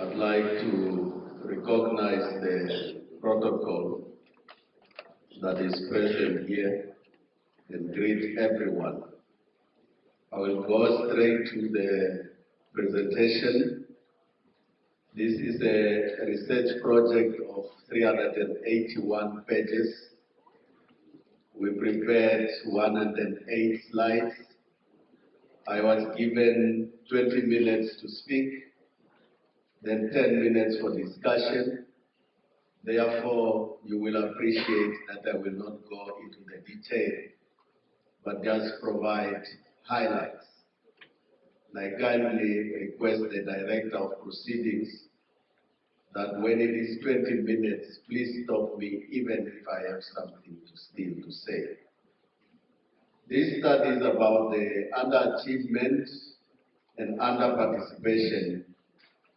I'd like to recognize the protocol that is present here and greet everyone. I will go straight to the presentation. This is a research project of 381 pages. We prepared 108 slides. I was given 20 minutes to speak, then 10 minutes for discussion. Therefore, you will appreciate that I will not go into the detail, but just provide highlights. And I kindly request the Director of Proceedings that when it is 20 minutes, please stop me even if I have something to say. This study is about the underachievement and underparticipation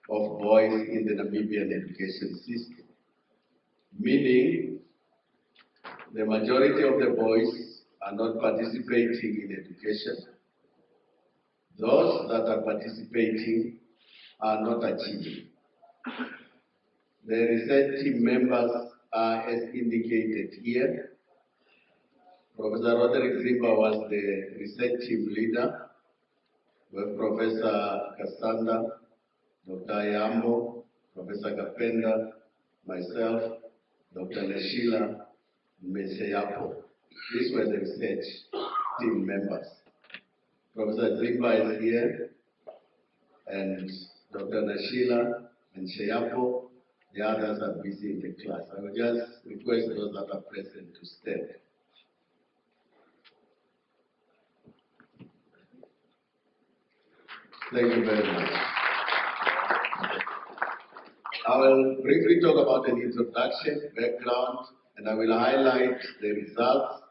of boys in the Namibian education system, meaning the majority of the boys are not participating in education. Those that are participating are not achieving. The research team members are as indicated here. Professor Roderick Zimba was the research team leader, with Professor Kasanda, Dr. Yambo, Professor Kapenda, myself, Dr. Neshila, Mesheyapo. These were the research team members. Professor Zimba is here, and Dr. Neshila and Sheyapo, the others are busy in the class. I will just request those that are present to stand. Thank you very much. I will briefly talk about an introduction, background, and I will highlight the results,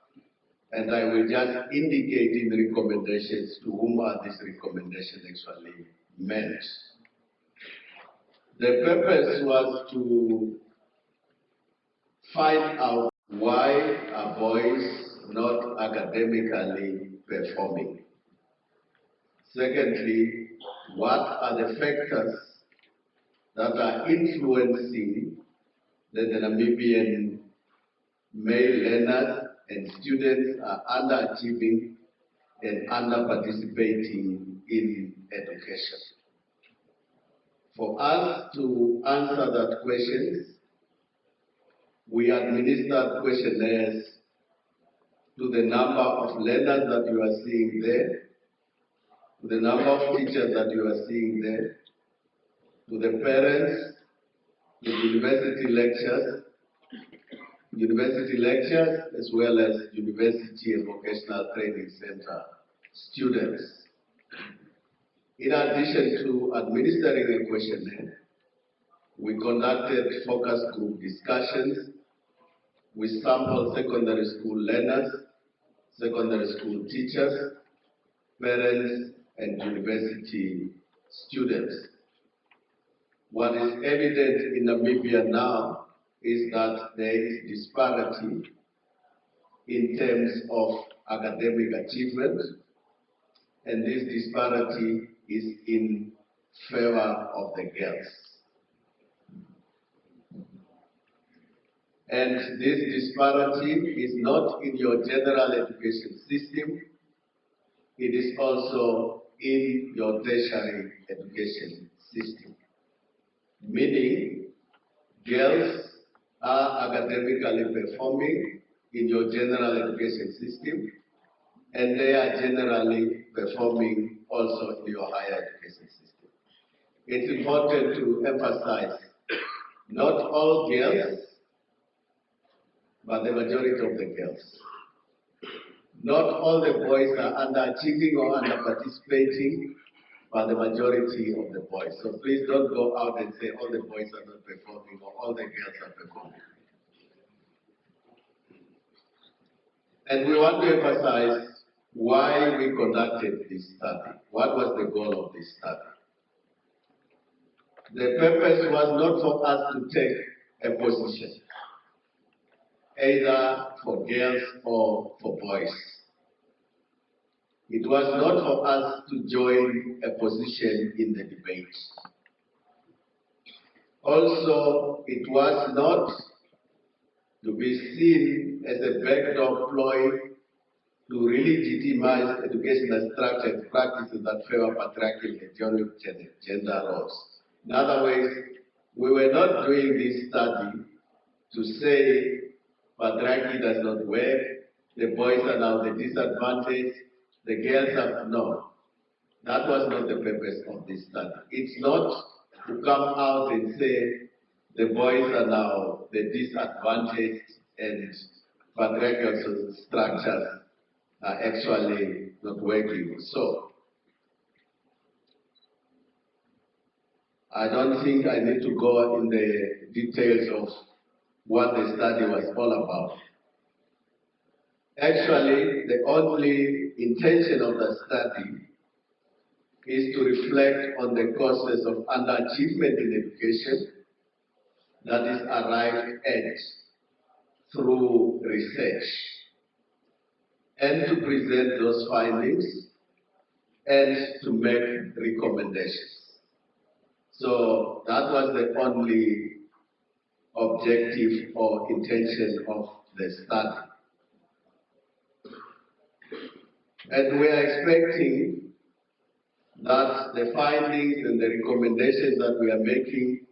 and I will just indicate in the recommendations to whom are these recommendations actually meant. The purpose was to find out why are boys not academically performing. Secondly, what are the factors that are influencing the Namibian male learners and students are underachieving and underparticipating in education? For us to answer that question, we administered questionnaires to the number of learners that you are seeing there, to the number of teachers that you are seeing there, to the parents, to university lectures, as well as university and vocational training center students. In addition to administering a questionnaire, we conducted focus group discussions. We sampled secondary school learners, secondary school teachers, parents, and university students. What is evident in Namibia now is that there is disparity in terms of academic achievement, and this disparity is in favor of the girls. And this disparity is not in your general education system, it is also in your tertiary education system. Meaning, girls are academically performing in your general education system, and they are generally performing also in your higher education system. It's important to emphasize, not all girls, but the majority of the girls. Not all the boys are underachieving or underparticipating, but the majority of the boys. So please don't go out and say all the boys are not performing or all the girls are performing. And we want to emphasize why we conducted this study. What was the goal of this study? The purpose was not for us to take a position, either for girls or for boys. It was not for us to join a position in the debate. Also, it was not to be seen as a backdoor ploy to legitimize educational structured practices that favor patriarchal hegemonic gender roles. In other words, we were not doing this study to say patriarchy does not work, the boys are now the disadvantaged, the girls are, no. That was not the purpose of this study. It's not to come out and say the boys are now the disadvantaged and patriarchal structures are actually not working. So, I don't think I need to go in the details of what the study was all about. Actually, the only intention of the study is to reflect on the causes of underachievement in education that is arrived at through research, and to present those findings and to make recommendations. So that was the only objective or intention of the study. And we are expecting that the findings and the recommendations that we are making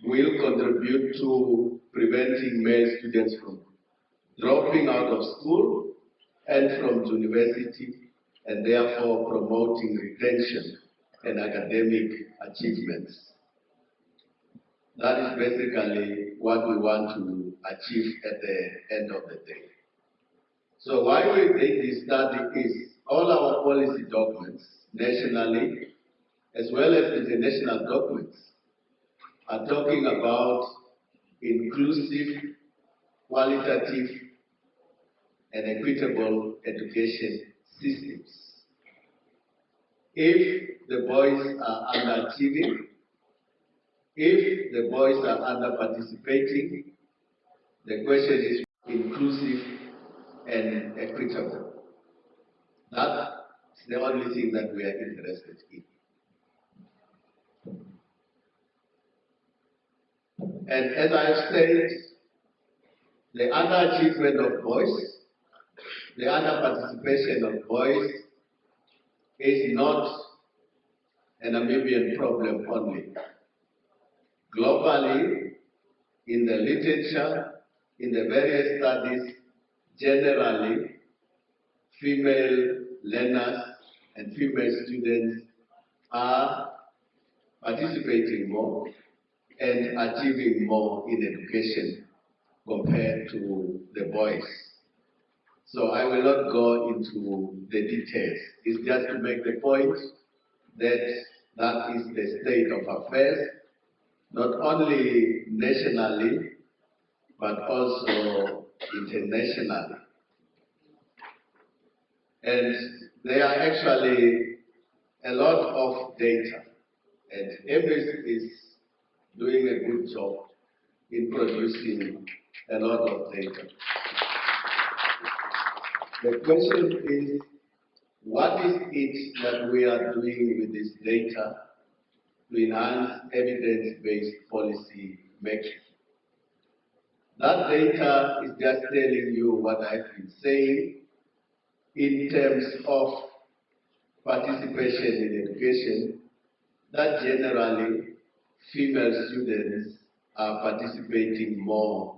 will contribute to preventing male students from dropping out of school and from university, and therefore promoting retention and academic achievements. That is basically what we want to achieve at the end of the day. So why we did this study is all our policy documents, nationally as well as international documents, are talking about inclusive, qualitative, and equitable education systems. If the boys are underachieving, if the boys are under-participating, the question is inclusive and equitable. That's the only thing that we are interested in. And as I have said, the underachievement of boys, the under-participation of boys is not a Namibian problem only. Globally, in the literature, in the various studies, generally, female learners and female students are participating more and achieving more in education compared to the boys. So I will not go into the details. It's just to make the point that that is the state of affairs, not only nationally, but also internationally. And there are actually a lot of data, and EBIS is doing a good job in producing a lot of data. The question is, what is it that we are doing with this data to enhance evidence-based policy making? That data is just telling you what I've been saying in terms of participation in education, that generally female students are participating more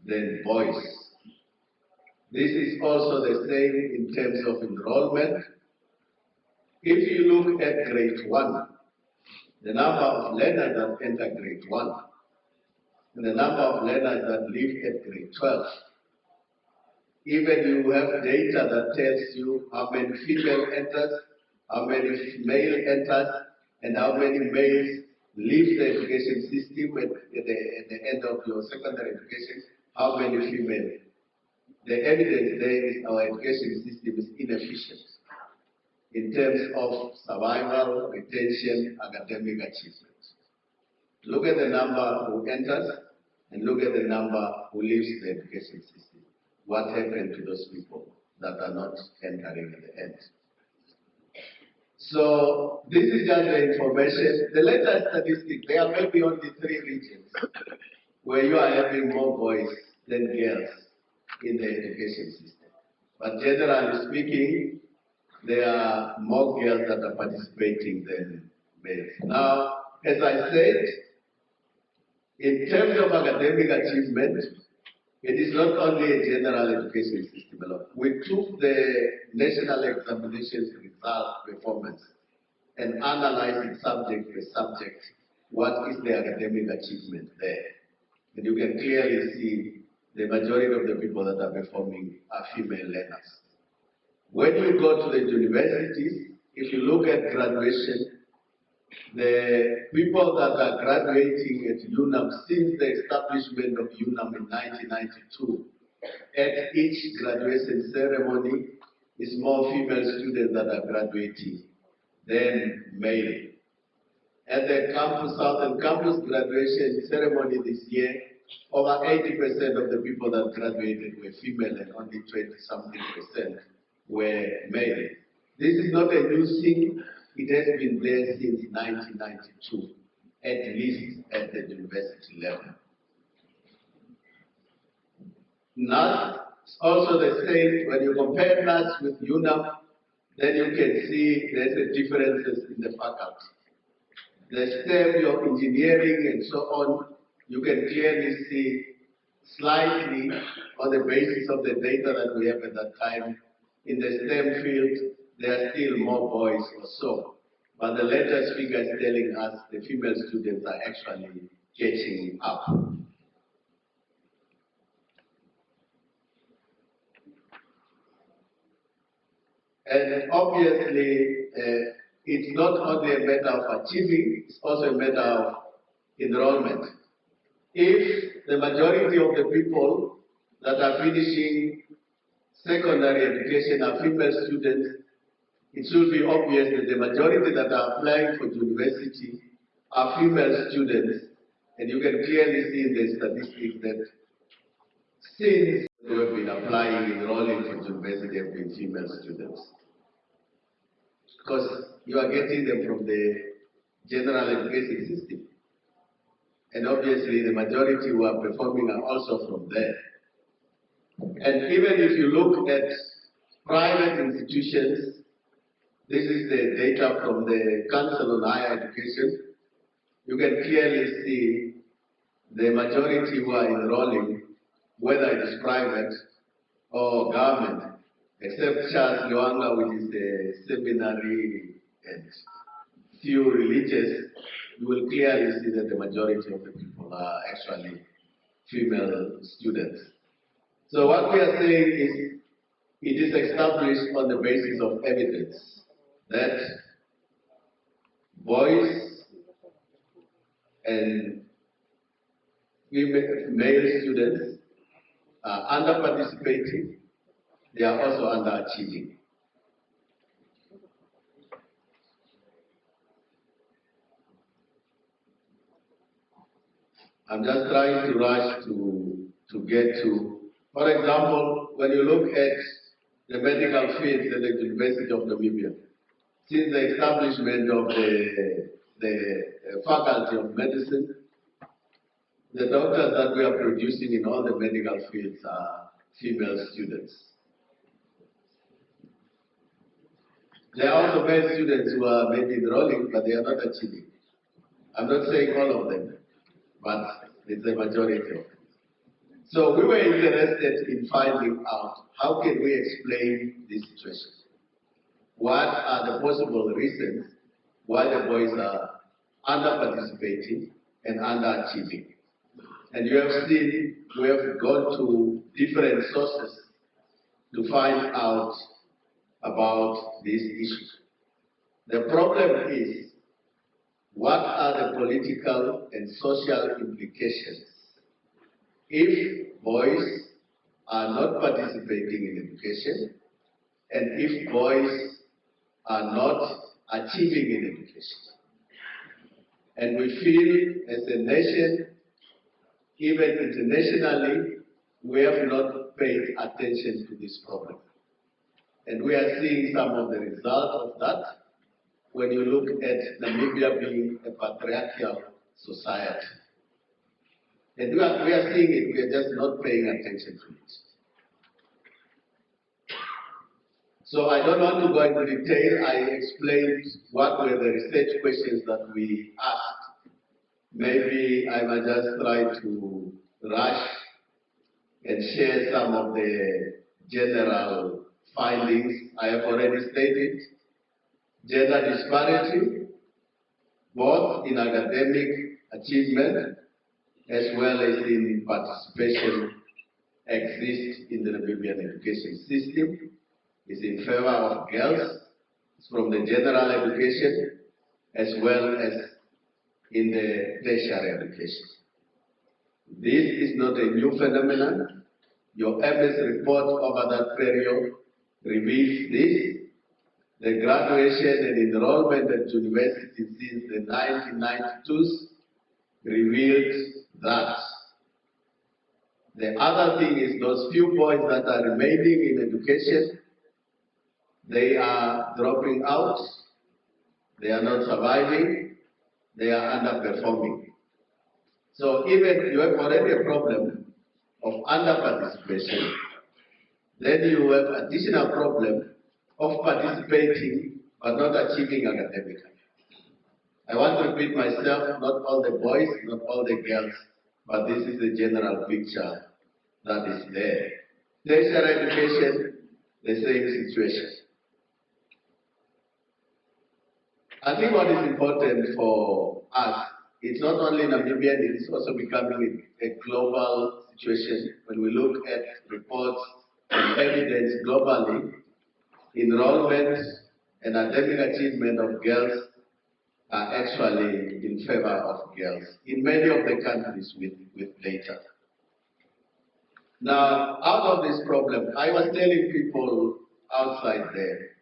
than boys. This is also the same in terms of enrollment. If you look at grade 1, the number of learners that enter grade 1, and the number of learners that leave at grade 12, even you have data that tells you how many female enters, how many male enters, and how many males leave the education system at the end of your secondary education, how many female. The evidence there is our education system is inefficient in terms of survival, retention, academic achievement. Look at the number who enters and look at the number who leaves the education system. What happened to those people that are not entering at the end? So this is just the information. The latest statistic, there are maybe only 3 regions where you are having more boys than girls in the education system. But generally speaking, there are more girls that are participating than males. Now, as I said, in terms of academic achievement, it is not only a general education system alone. We took the national examinations result performance and analyzed it subject by subject. What is the academic achievement there? And you can clearly see the majority of the people that are performing are female learners. When you go to the universities, if you look at graduation, the people that are graduating at UNAM since the establishment of UNAM in 1992, at each graduation ceremony, is more female students that are graduating than male. At the Southern Campus graduation ceremony this year, over 80% of the people that graduated were female and only 20-something% were male. This is not a new thing. It has been there since 1992, at least at the university level. NAS is also the same. When you compare NAS with UNAM, then you can see there's a differences in the faculty. The STEM, your engineering and so on, you can clearly see slightly on the basis of the data that we have at that time. In the STEM field, there are still more boys or so. But the latest figure is telling us the female students are actually catching up. And obviously, it's not only a matter of achieving, it's also a matter of enrollment. If the majority of the people that are finishing secondary education are female students, it should be obvious that the majority that are applying for university are female students, and you can clearly see in the statistics that since we have been applying, enrolling for university have been female students. Because you are getting them from the general education system. And obviously the majority who are performing are also from there. And even if you look at private institutions, this is the data from the Council on Higher Education, you can clearly see the majority who are enrolling, whether it is private or government, except Charles Luanga, which is a seminary and few religious, you will clearly see that the majority of the people are actually female students. So what we are saying is, it is established on the basis of evidence that boys and male students are under-participating, they are also underachieving. I'm just trying to rush to get to, for example, when you look at the medical fields at the University of Namibia, since the establishment of the Faculty of Medicine, the doctors that we are producing in all the medical fields are female students. There are also male students who are maybe enrolling, but they are not achieving. I'm not saying all of them, but it's a majority of them. So we were interested in finding out how can we explain this situation. What are the possible reasons why the boys are under-participating and underachieving? And you have seen we have gone to different sources to find out about these issues. The problem is, what are the political and social implications if boys are not participating in education and if boys are not achieving in education? And we feel as a nation, even internationally, we have not paid attention to this problem. And we are seeing some of the results of that. when you look at Namibia being a patriarchal society. And we are seeing it, we are just not paying attention to it. So I don't want to go into detail. I explained what were the research questions that we asked. Maybe I might just try to rush and share some of the general findings. I have already stated gender disparity, both in academic achievement as well as in participation, exists in the Namibian education system. Is in favor of girls from the general education as well as in the tertiary education. This is not a new phenomenon. Your MS report over that period reveals this. The graduation and enrollment at university since the 1992s revealed that. The other thing is those few boys that are remaining in education, they are dropping out, they are not surviving, they are underperforming. So even you have already a problem of underparticipation, then you have additional problem of participating but not achieving academically. I want to repeat myself, not all the boys, not all the girls, but this is the general picture that is there. Tertiary education, the same situation. I think what is important for us, it's not only Namibian, it is also becoming a global situation. When we look at reports and evidence globally, enrollment and academic achievement of girls are actually in favor of girls in many of the countries with data. Now, out of this problem, I was telling people outside there,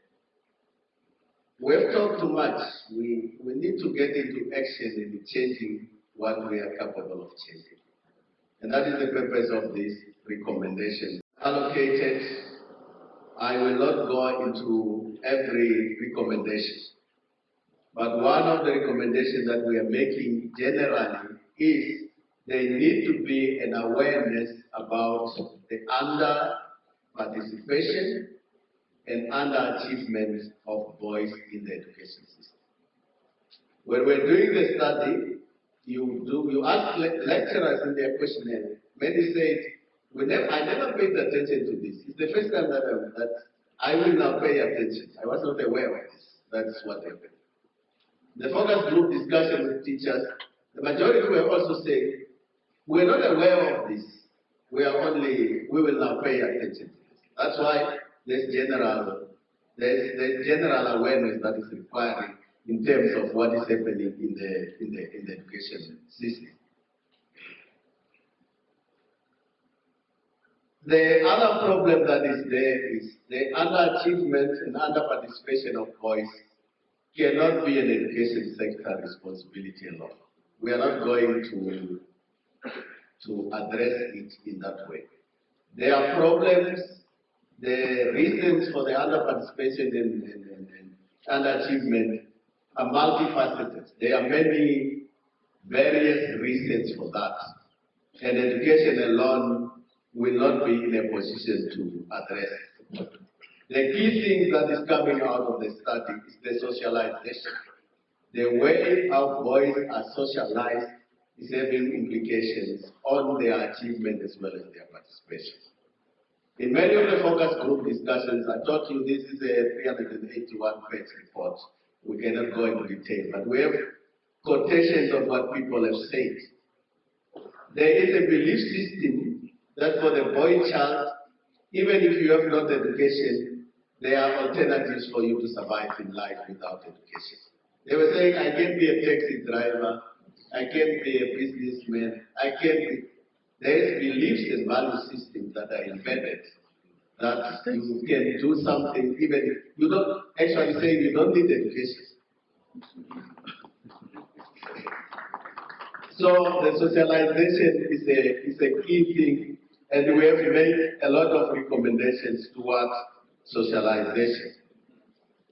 we've talked too much. We need to get into action in changing what we are capable of changing. And that is the purpose of this recommendation. Allocated, I will not go into every recommendation. But one of the recommendations that we are making generally is there need to be an awareness about the under-participation and underachievement of boys in the education system. When we're doing the study, you ask lecturers in their questionnaire, many said, I never paid attention to this. It's the first time that I will now pay attention. I was not aware of this. That's what happened. The focus group discussion with teachers, the majority were also saying, we're not aware of this. We will now pay attention to this. That's why there's general awareness that is required in terms of what is happening in the education system. The other problem that is there is the underachievement and underparticipation of boys cannot be an education sector responsibility alone. We are not going to address it in that way. There are problems, the reasons for the underparticipation and underachievement are multifaceted. There are many various reasons for that. And education alone will not be in a position to address it. The key thing that is coming out of the study is the socialization. The way how boys are socialized is having implications on their achievement as well as their participation. In many of the focus group discussions, I told you this is a 381-page report. We cannot go into detail, but we have quotations of what people have said. There is a belief system that for the boy child, even if you have not education, there are alternatives for you to survive in life without education. They were saying, I can be a taxi driver, I can be a businessman, there is beliefs and value systems that are embedded that you can do something even if you don't actually say you don't need education. So the socialization is a key thing, and we have made a lot of recommendations towards socialization.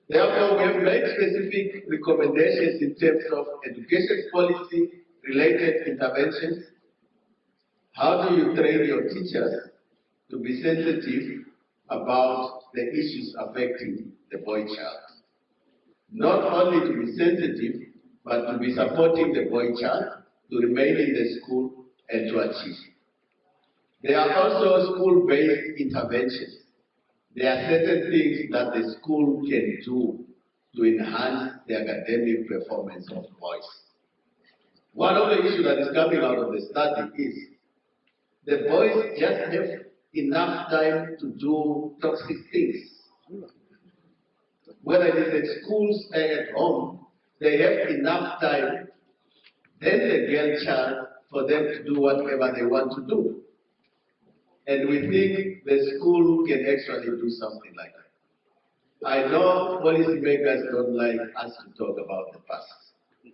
Therefore, we have made specific recommendations in terms of education policy related interventions. How do you train your teachers to be sensitive about the issues affecting the boy child? Not only to be sensitive, but to be supporting the boy child to remain in the school and to achieve. There are also school-based interventions. There are certain things that the school can do to enhance the academic performance of boys. One of the issues that is coming out of the study is the boys just have enough time to do toxic things. Whether it is at schools or at home, they have enough time, then the girl child, for them to do whatever they want to do. And we think the school can actually do something like that. I know policymakers don't like us to talk about the past.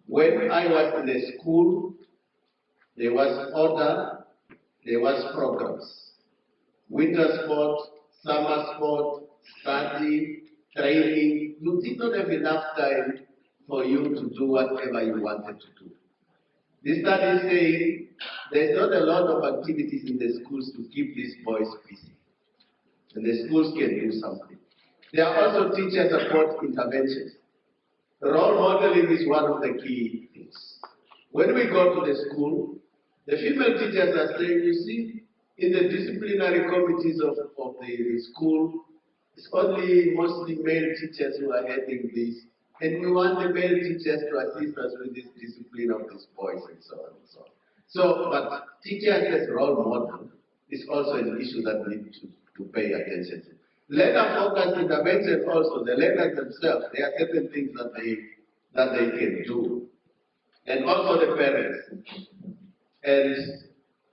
When I was in the school, there was order, there was programs. Winter sport, summer sport, study, training. You did not have enough time for you to do whatever you wanted to do. This study is saying there's not a lot of activities in the schools to keep these boys busy. And the schools can do something. There are also teacher support interventions. Role modeling is one of the key things. When we go to the school, the female teachers are saying, you see, in the disciplinary committees of the school, it's only mostly male teachers who are heading this. And we want the male teachers to assist us with this discipline of these boys and so on and so on. So, but teachers as role model is also an issue that we need to pay attention to. Learner-focused intervention also, the learners themselves, there are certain things that they can do. And also the parents. And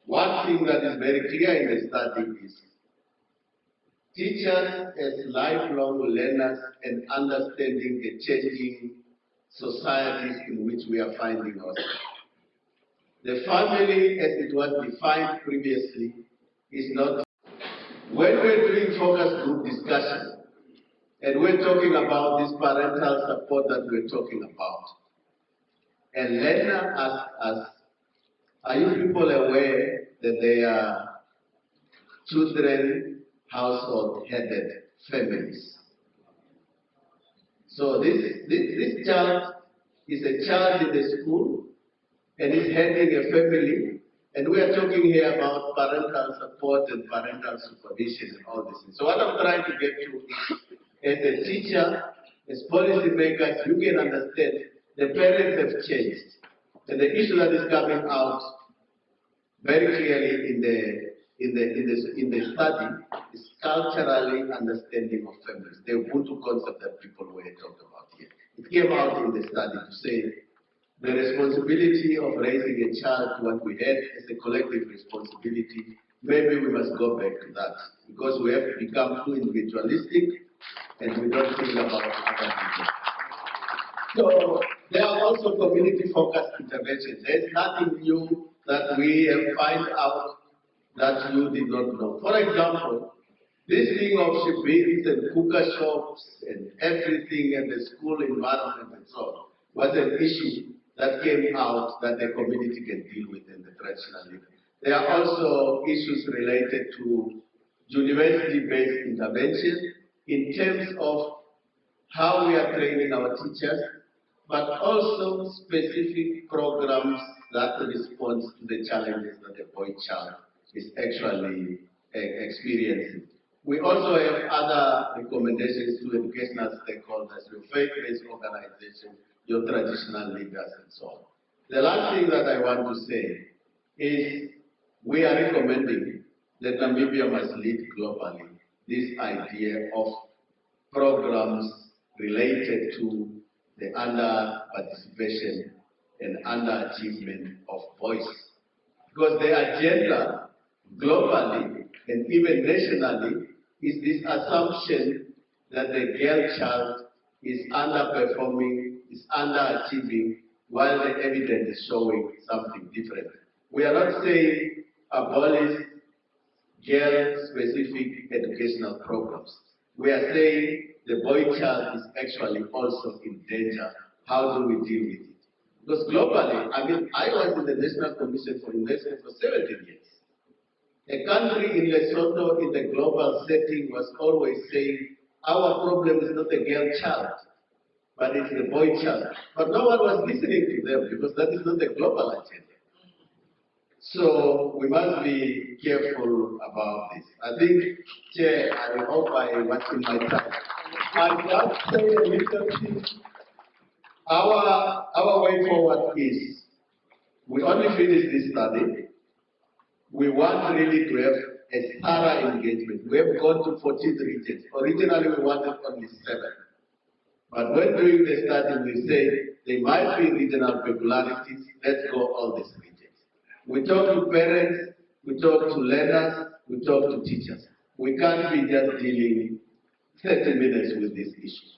one thing that is very clear in the study is teachers as lifelong learners and understanding the changing societies in which we are finding ourselves. The family, as it was defined previously, is not. When we're doing focus group discussion, and we're talking about this parental support that we're talking about, a learner asks us, are you people aware that they are children, household-headed families? So this child is a child in the school and is heading a family, and we are talking here about parental support and parental supervision and all this. So what I'm trying to get to is, as a teacher, as policymakers, you can understand the parents have changed. And the issue that is coming out very clearly in the study is culturally understanding of families, the Ubuntu concept that people were talking about here. It came out in the study to say the responsibility of raising a child, what we had as a collective responsibility, maybe we must go back to that because we have become too individualistic and we don't think about other people. So there are also community-focused interventions. There's nothing new that we have found out that you did not know. For example, this thing of shebeens and cooker shops and everything and the school environment and so on was an issue that came out that the community can deal with in the traditional living. There are also issues related to university-based intervention in terms of how we are training our teachers, but also specific programs that respond to the challenges that the boy child is actually experiencing. We also have other recommendations to educational stakeholders, your faith-based organizations, your traditional leaders, and so on. The last thing that I want to say is we are recommending that Namibia must lead globally this idea of programs related to the under-participation and under-achievement of boys. Because the agenda globally and even nationally is this assumption that the girl child is underperforming, is underachieving, while the evidence is showing something different. We are not saying abolish girl-specific educational programs. we are saying the boy child is actually also in danger. How do we deal with it? Because globally, I mean, I was in the National Commission for Investment for 17 years. A country in Lesotho in the global setting was always saying, our problem is not the girl child, but it's the boy child. But no one was listening to them because that is not the global agenda. So we must be careful about this. I think, Chair, I hope I was in my time. I just say a little thing. Our way forward is, we only finished this study. We want really to have a thorough engagement. We have gone to 14 regions. Originally, we wanted only 7. But when doing the study, we say there might be regional peculiarities. Let's go all these regions. We talk to parents, we talk to learners, we talk to teachers. We can't be just dealing 30 minutes with this issue.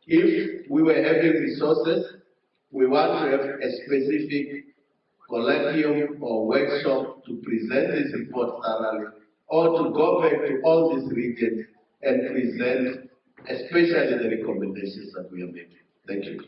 If we were having resources, we want to have a specific colloquium or workshop to present this report thoroughly, or to go back to all these regions and present especially the recommendations that we are making. Thank you.